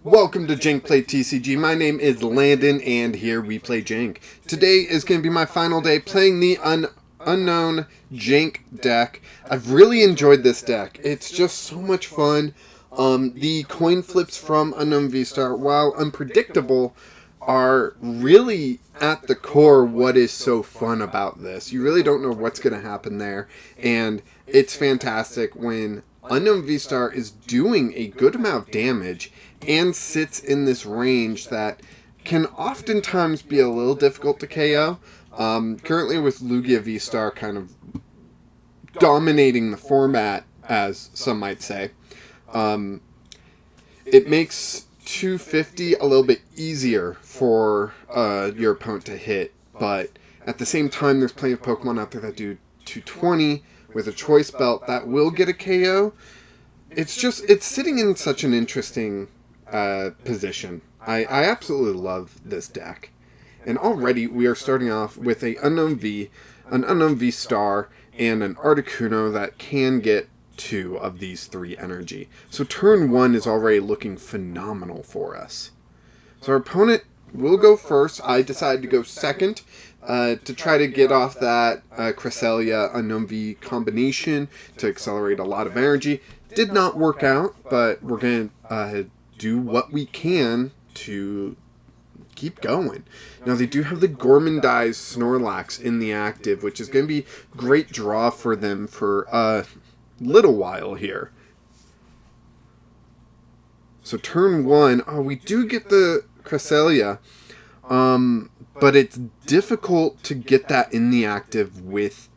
Welcome to Jank Play TCG. My name is Landon, and here we play Jank. Today is going to be my final day playing the Unown Jank deck. I've really enjoyed this deck. It's just so much fun. The coin flips from Unown VSTAR, while unpredictable, are really at the core what is so fun about this. You really don't know what's going to happen there, and it's fantastic when Unown VSTAR is doing a good amount of damage and sits in this range that can oftentimes be a little difficult to KO. Currently with Lugia VSTAR kind of dominating the format, as some might say, it makes 250 a little bit easier for your opponent to hit, but at the same time there's plenty of Pokemon out there that do 220 with a Choice Belt that will get a KO. It's sitting in such an interesting position. I absolutely love this deck. And already we are starting off with an Unown VSTAR, and an Articuno that can get 2 of these 3 energy. So turn 1 is already looking phenomenal for us. So our opponent will go first. I decided to go second to try to get off that Cresselia Unown V combination to accelerate a lot of energy. Did not work out, but we're going to do what we can to keep going. Now, they do have the Gormandized Snorlax in the active, which is going to be a great draw for them for a little while here. So turn 1, we do get the Cresselia, but it's difficult to get that in the active with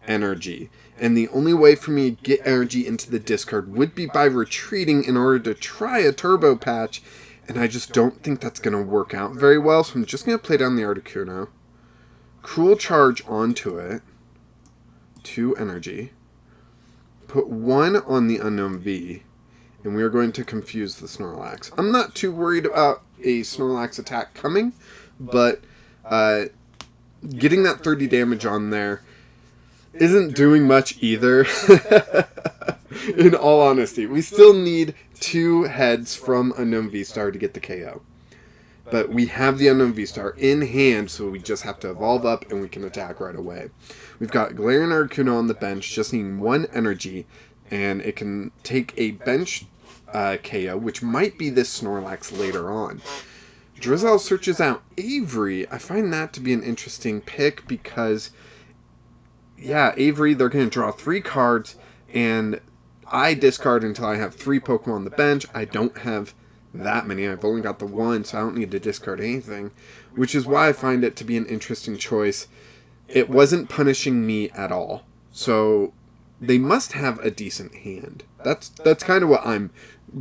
energy. And the only way for me to get energy into the discard would be by retreating in order to try a Turbo Patch, and I just don't think that's going to work out very well, so I'm just going to play down the Articuno. Cruel Charge onto it. 2 energy. Put 1 on the Unown V, and we are going to confuse the Snorlax. I'm not too worried about a Snorlax attack coming, but getting that 30 damage on there isn't doing much either. In all honesty, we still need 2 heads from Unown VSTAR to get the KO. But we have the Unown VSTAR in hand, so we just have to evolve up and we can attack right away. We've got Galarian Articuno on the bench, just needing 1 energy, and it can take a bench KO, which might be this Snorlax later on. Drizzle searches out Avery. I find that to be an interesting pick because, yeah, Avery, they're going to draw 3 cards, and I discard until I have 3 Pokemon on the bench. I don't have that many. I've only got the 1, so I don't need to discard anything, which is why I find it to be an interesting choice. It wasn't punishing me at all, so they must have a decent hand. That's kind of what I'm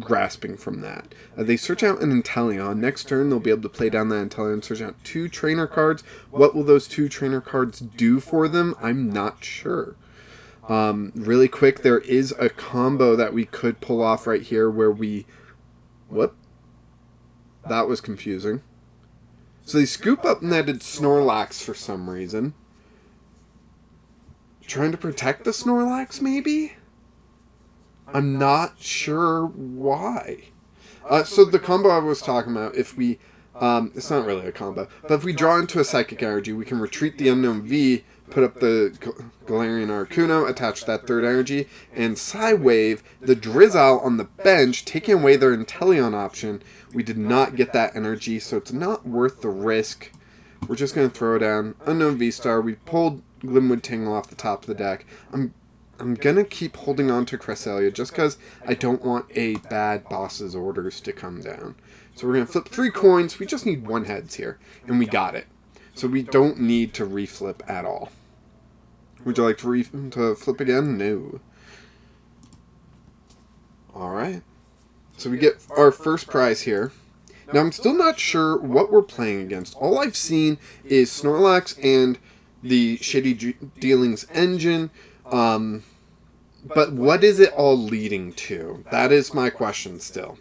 grasping from that. They search out an Inteleon. Next turn, they'll be able to play down that Inteleon, search out 2 trainer cards. What will those 2 trainer cards do for them? I'm not sure. Really quick, there is a combo that we could pull off right here where we... Whoop. That was confusing. So they scoop up netted Snorlax for some reason. Trying to protect the Snorlax, maybe? I'm not sure why. So the combo I was talking about, if we... it's not really a combo, but if we draw into a Psychic Energy, we can retreat the Unown V, put up the Galarian Articuno, attach that 3rd energy, and Psywave the Drizzle on the bench, taking away their Inteleon option. We did not get that energy, so it's not worth the risk. We're just going to throw down Unown VSTAR. We pulled Glimwood Tangle off the top of the deck. I'm going to keep holding on to Cresselia just because I don't want a bad boss's orders to come down. So we're going to flip 3 coins. We just need 1 heads here, and we got it. So we don't need to reflip at all. Would you like to flip again? No. Alright. So we get our first prize here. Now I'm still not sure what we're playing against. All I've seen is Snorlax and the Shady Dealings engine. But what is it all leading to? That is my question still.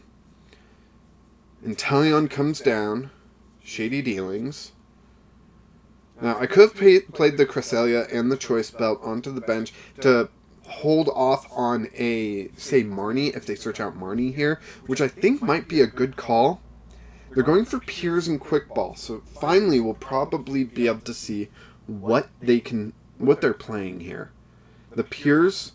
Inteleon comes down. Shady Dealings. Now, I could have played the Cresselia and the Choice Belt onto the bench to hold off on a, say, Marnie, if they search out Marnie here, which I think might be a good call. They're going for Piers and Quick Ball, so finally we'll probably be able to see what they're playing here. The Piers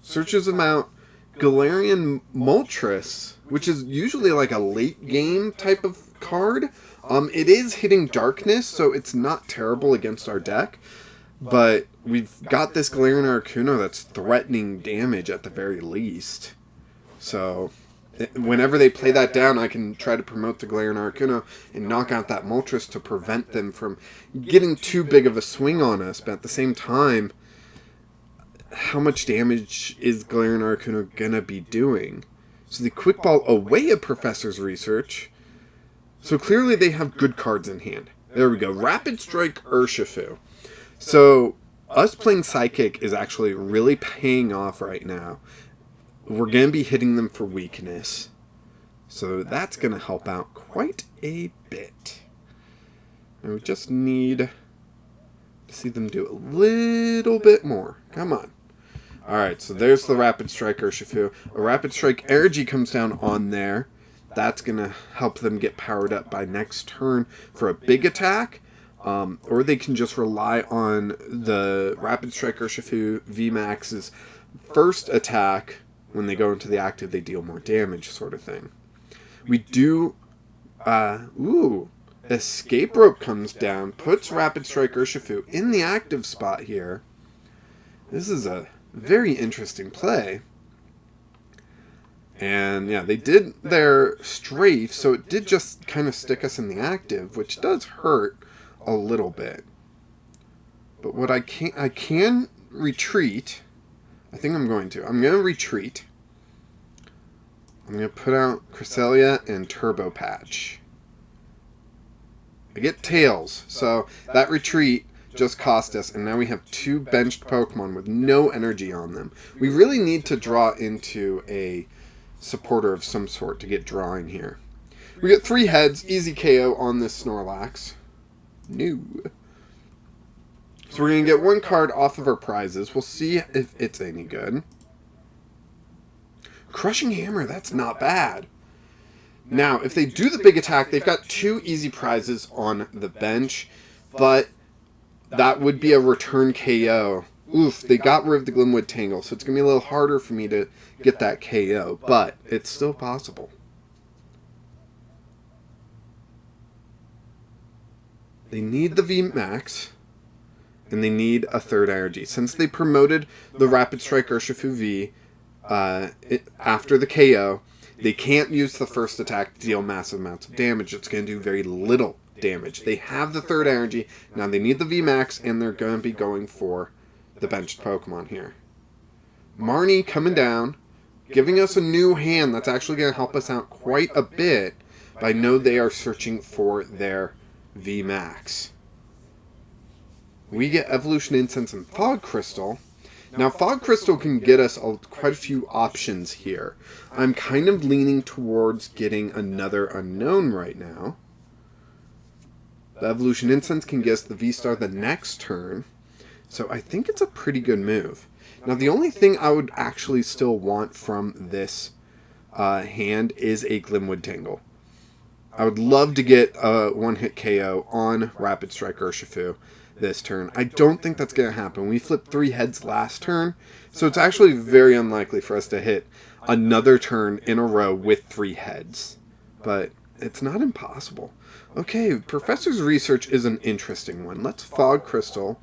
searches them out. Galarian Moltres, which is usually like a late game type of card. It is hitting darkness, so it's not terrible against our deck. But we've got this Galarian Articuno that's threatening damage at the very least. So whenever they play that down, I can try to promote the Galarian Articuno and knock out that Moltres to prevent them from getting too big of a swing on us. But at the same time, how much damage is Galarian Articuno gonna be doing? So the Quick Ball away at Professor's Research. So clearly they have good cards in hand. There we go. Rapid Strike Urshifu. So us playing Psychic is actually really paying off right now. We're going to be hitting them for weakness. So that's going to help out quite a bit. And we just need to see them do a little bit more. Come on. Alright, so there's the Rapid Strike Urshifu. A Rapid Strike Energy comes down on there. That's going to help them get powered up by next turn for a big attack. Or they can just rely on the Rapid Strike Urshifu VMax's first attack. When they go into the active, they deal more damage, sort of thing. We do... Escape Rope comes down, puts Rapid Strike Urshifu in the active spot here. This is a very interesting play. And yeah, they did their strafe, so it did just kind of stick us in the active, which does hurt a little bit. But what I can retreat. I think I'm going to. I'm going to retreat. I'm going to put out Cresselia and Turbo Patch. I get Tails, so that retreat just cost us, and now we have 2 benched Pokemon with no energy on them. We really need to draw into a supporter of some sort to get drawing here. We get 3 heads, easy KO on this Snorlax. New. So we're going to get 1 card off of our prizes. We'll see if it's any good. Crushing Hammer, that's not bad. Now, if they do the big attack, they've got 2 easy prizes on the bench, but that would be a return KO. Oof, they got rid of the Glimwood Tangle, so it's going to be a little harder for me to get that KO, but it's still possible. They need the VMax, and they need a third energy. Since they promoted the Rapid Strike Urshifu V after the KO, they can't use the first attack to deal massive amounts of damage. It's going to do very little damage. They have the third energy. Now they need the VMax, and they're going to be going for the benched Pokemon here. Marnie coming down, giving us a new hand that's actually going to help us out quite a bit. But I know they are searching for their VMax. We get Evolution Incense and Fog Crystal. Now, Fog Crystal can get us quite a few options here. I'm kind of leaning towards getting another Unown right now. The Evolution Incense can get us the V-Star the next turn. So I think it's a pretty good move. Now, the only thing I would actually still want from this hand is a Glimwood Tangle. I would love to get a one-hit KO on Rapid Strike Urshifu this turn. I don't think that's going to happen. We flipped 3 heads last turn, so it's actually very unlikely for us to hit another turn in a row with 3 heads. But it's not impossible. Okay, Professor's Research is an interesting one. Let's Fog Crystal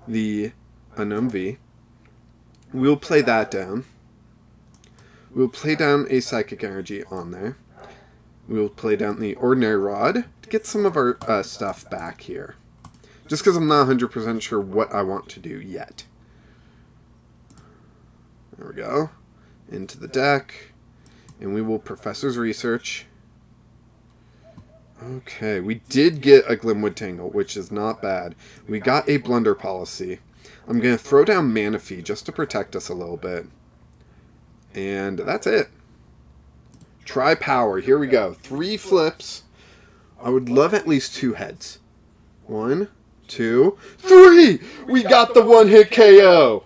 the Unown V. We'll play that down. We'll play down a Psychic Energy on there. We'll play down the Ordinary Rod to get some of our stuff back here. Just because I'm not 100% sure what I want to do yet. There we go. Into the deck. And we will Professor's Research. Okay, we did get a Glimwood Tangle, which is not bad. We got a Blunder Policy. I'm going to throw down Manaphy just to protect us a little bit. And that's it. Try Power. Here we go. 3 flips. I would love at least 2 heads. 1, 2, 3! We got the one-hit KO!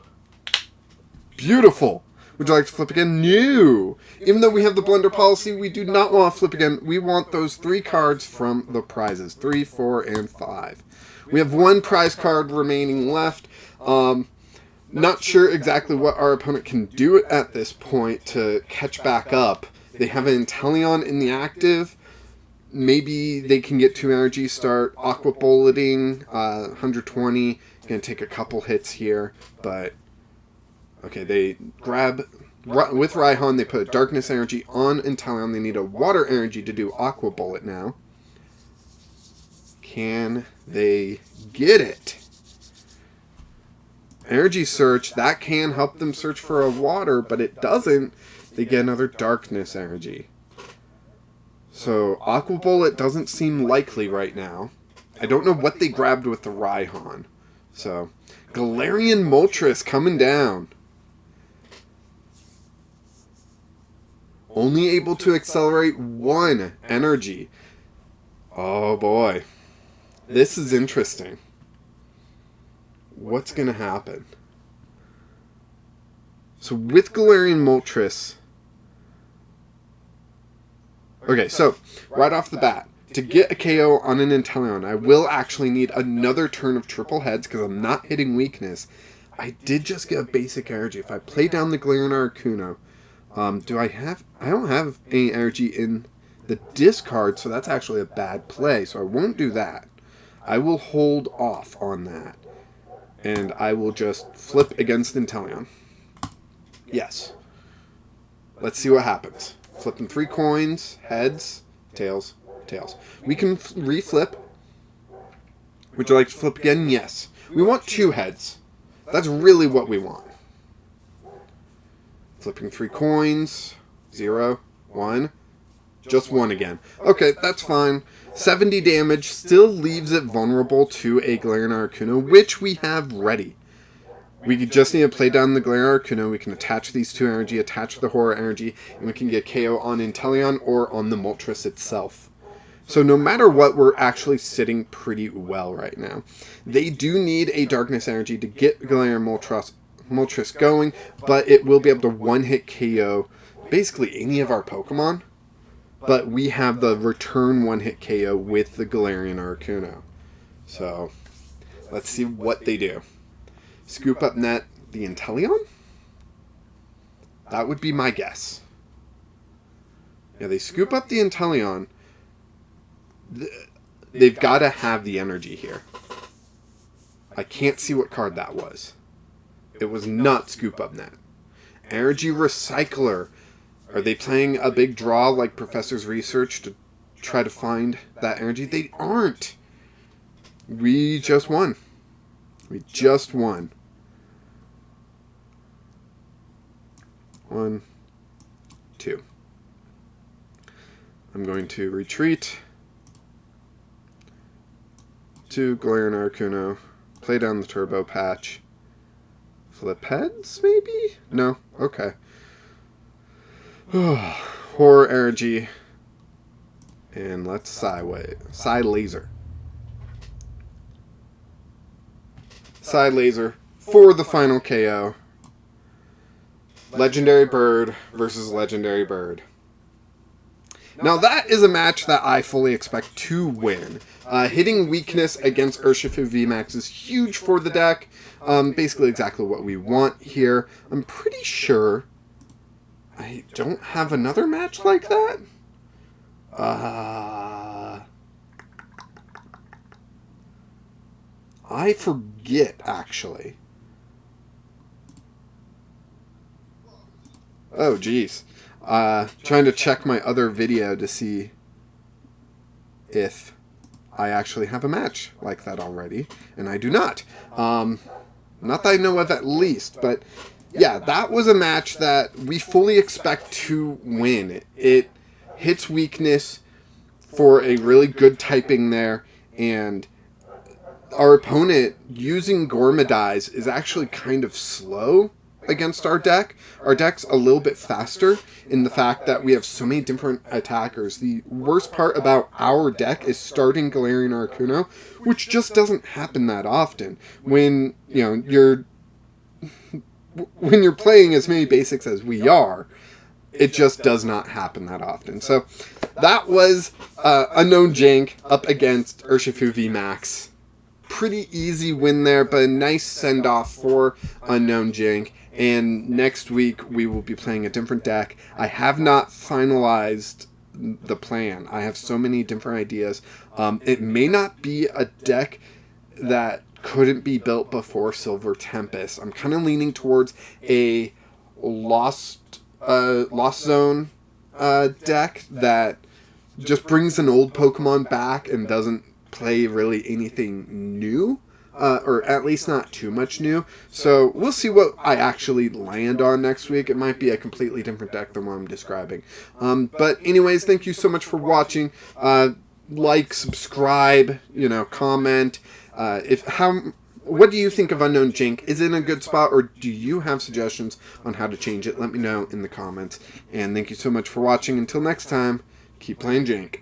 beautiful. Would you like to flip again? No. Even though we have the Blunder Policy, we do not want to flip again. We want those 3 cards from the prizes. 3, 4, and 5. We have 1 prize card remaining left. Not sure exactly what our opponent can do at this point to catch back up. They have an Inteleon in the active. Maybe they can get 2 energy, start Aqua Bulleting, 120. Going to take a couple hits here, but... Okay, they grab... With Raihan, they put a Darkness Energy on Inteleon. They need a Water Energy to do Aqua Bullet now. Can they get it? Energy Search, that can help them search for a Water, but it doesn't. They get another Darkness Energy. So, Aqua Bullet doesn't seem likely right now. I don't know what they grabbed with the Raihan. So, Galarian Moltres coming down. Only able to accelerate 1 energy. Oh boy. This is interesting. What's going to happen? So with Galarian Moltres... Okay, so right off the bat, to get a KO on an Inteleon, I will actually need another turn of triple heads because I'm not hitting weakness. I did just get a basic energy. If I play down the Galarian Articuno... I don't have any energy in the discard, so that's actually a bad play, so I won't do that. I will hold off on that, and I will just flip against Inteleon. Yes. Let's see what happens. Flipping 3 coins, heads, tails, tails. We can reflip. Would you like to flip again? Yes. We want 2 heads. That's really what we want. Flipping 3 coins. 0, 1. Just 1 again. Okay, that's fine. 70 damage still leaves it vulnerable to a Galarian Articuno, which we have ready. We just need to play down the Galarian Articuno. We can attach these 2 energy, attach the Horror energy, and we can get KO on Inteleon or on the Moltres itself. So no matter what, we're actually sitting pretty well right now. They do need a Darkness energy to get Galarian Moltres going, but it will be able to one-hit KO basically any of our Pokemon. But we have the return one-hit KO with the Galarian Articuno. So, let's see what they do. Scoop up net the Inteleon? That would be my guess. Yeah, they scoop up the Inteleon. They've got to have the energy here. I can't see what card that was. It was not Scoop Up Net. Energy Recycler. Are they playing a big draw like Professor's Research to try to find that energy? They aren't. We just won. We just won. 1, 2. I'm going to retreat to Galarian Articuno, play down the Turbo Patch. Flip heads, maybe? No? Okay. Horror Energy. And let's Side Laser. Side Laser for the final KO. Legendary Bird versus Legendary Bird. Now that is a match that I fully expect to win. Hitting weakness against Urshifu VMax is huge for the deck. Basically exactly what we want here. I'm pretty sure I don't have another match like that. I forget, actually. Oh, geez. Trying to check my other video to see if I actually have a match like that already, and I do not. Not that I know of at least, but yeah, that was a match that we fully expect to win. It hits weakness for a really good typing there, and our opponent using Gormadize is actually kind of slow against our deck. Our deck's a little bit faster in the fact that we have so many different attackers. The worst part about our deck is starting Galarian Articuno, which just doesn't happen that often. When, you know, when you're playing as many basics as we are, it just does not happen that often. So that was Unown Jank up against Urshifu VMax. Pretty easy win there, but a nice send-off for Unown Jank. And next week we will be playing a different deck. I have not finalized the plan. I have so many different ideas. It may not be a deck that couldn't be built before Silver Tempest. I'm kind of leaning towards a Lost Zone deck that just brings an old Pokemon back and doesn't play really anything new, or at least not too much new. So we'll see what I actually land on next week. It might be a completely different deck than what I'm describing. But anyways, thank you so much for watching. Like, subscribe, comment. What do you think of Unown Jank? Is it in a good spot, or do you have suggestions on how to change it? Let me know in the comments. And thank you so much for watching. Until next time, keep playing Jank.